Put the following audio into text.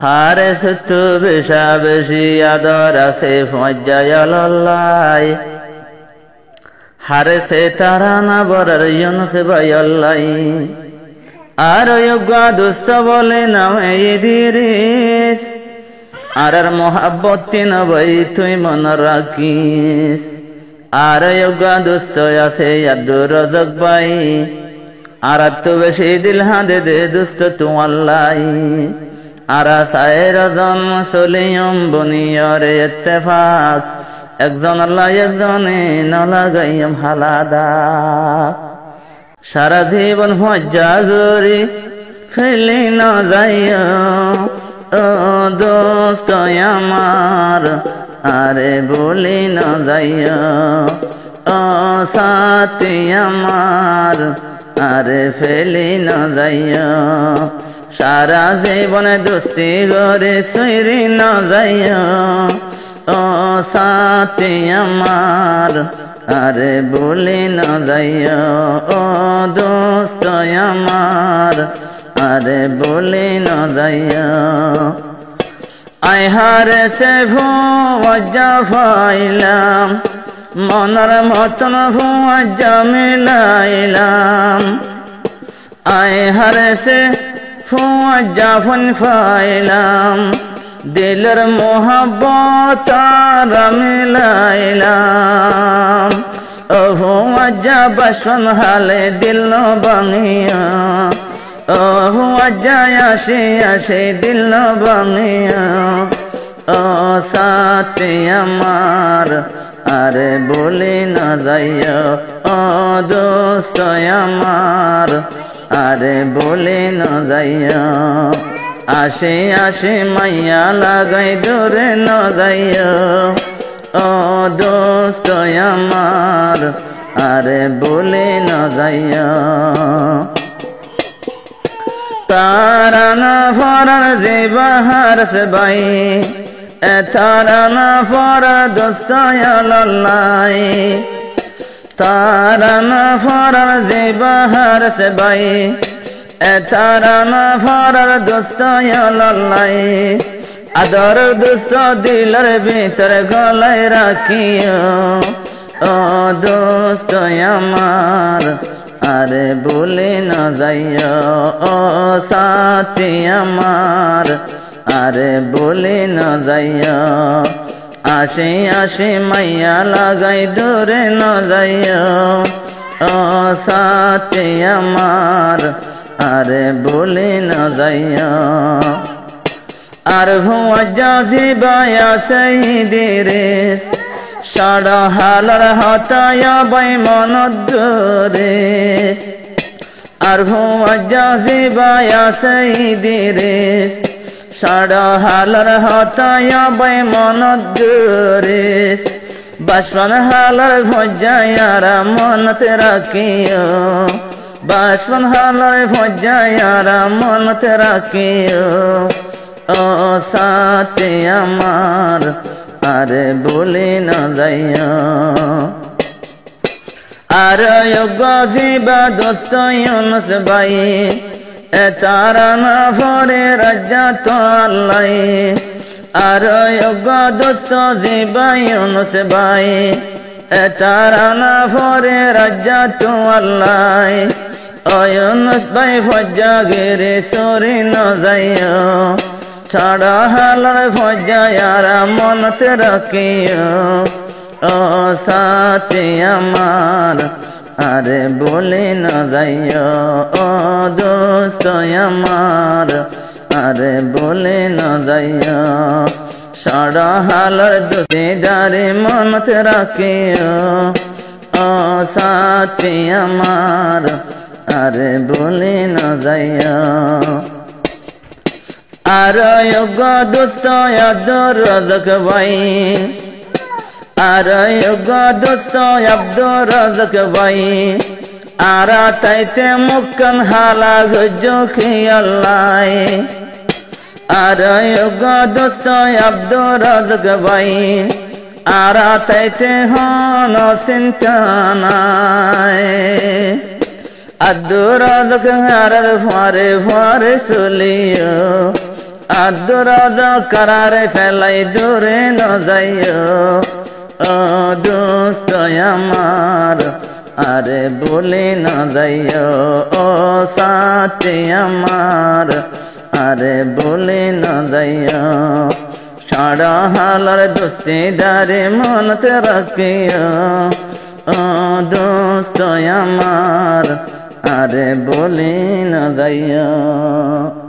হারে সুতু বেশা বেশি আদর আছে ফজ্জায়াল্লাই হারে সে তারা না বরার ইউনুস ভাইয়াল্লাই আর যোগ্যা দুষ্ট বলে নামে ইদিরিস আর মোহাব্বতি নবই তুই মন রাখিস আর যোগ্যা দুষ্ট আছে আব্দুর রাজাক ভাই আর তো বেশি দিল হাদে দে দুষ্ট তু আল্লাই আরা সায়ের জন্ম সলিয়ম বুনিয়রে ইত্তেফাক একজন আল্লাহ একজনে নলাগাইম হালাদা সারা জীবন ফজ্জা গরি ফেলি ন যাইও ও দোস্ত আমার আরে বলি ন যাইও ও সাথী আমার আরে ফেলি ন যাইও সারা জীবনে দোস্তি গরে সৈরি ন যাইও ও সাথী আমার আরে বলি ন যাইও ও দোস্ত আমার আরে বলি ন যাইও আইহারে সে ভুয়া ফাইলাম মনের মতন ভুয়া মিলাইলাম আইহারে সে ফুয়া ফুন ফাইলাম দিলের মোহাব্বত মিলাইলাম ও ফুয়া বসন হালে দিল বাঙিয়া ও ফুয়া আসে আসে দিল বাঙিয়া ও সাথী আমার আরে বলি না যাইও ও দোস্ত আমার আরে বলি না যাইও আসে আসে মাইয়া লাগাই দূরে ন যাইও ও দোস্ত আমার আরে বলি না যাইও তারা না ফরার যে বাহার সে বাই তারা না ফরার দোস্ত আল্লাই তারা না ফরার যে বাহার সে বাই তারা না ফরার দোস্ত আল্লাই আদর দোস্ত দিলের ভিতর গলায় রাখিও ও দোস্ত আমার আরে বলে না যাইও ও সাথী আমার আরে বলে না যাইও আসে আসে মাইয়া লাগাই দূরে ন যাইও ও সাথী আমার আরে বলে না যাইও আর ভুয়া জিবায়া সঈদিরিস সারা হালার হতায়া বাই মনদরিস আর ভুয়া জিবায়া সঈদিরিস সারা হালার হতায়া বাই মনদরিস বাসন হালার ভজ্জায়ারা মনতে রাখিও বাসন হালার ভজ্জায়ারা মনতে রাখিও ও সাথী আমার আরে বলি না যাইও আর গজিবা দোস্ত ইউনুস ভাই তারা না ফরে রাজা তো আল্লাই আর দোস্ত জিবা ইউনুস ভাই তারা না ফরে রাজা তো আল্লাই ও ইউনুস ভাই ফজ্জা গিরে সরি ন যাইও ছাড়া হালার ফজ্জায়ারা মনতে রাখিও ও সাথী আমার আরে বলি না যাইও ও দোস্ত আমার আরে বলি না যাইও সারা হালার দোষে যারে মনতে রাখিও ও সাথী আমার আরে বলি না যাইও আর দোস্ত আব্দুর রাজাক ভাই আর দোস্ত আব্দুর রাজাক ভাই আর তাইতে মুক্কান হালা গজখি আল্লাই আর দোস্ত আব্দুর রাজাক ভাই আর তাইতে হন চিন্তা নাই আব্দুর রাজাক হারার ফারে ফারে চলিও আদরদ কারারে ফেলাই দূরে ন যাইও ও দোস্ত আমার আরে বলে ন যাইও ও সাথী আমার আরে বলে ন যাইও সারা হালার দোস্তি দারে মনতে রাখিও ও দোস্ত আমার আরে বলে ন যাইও।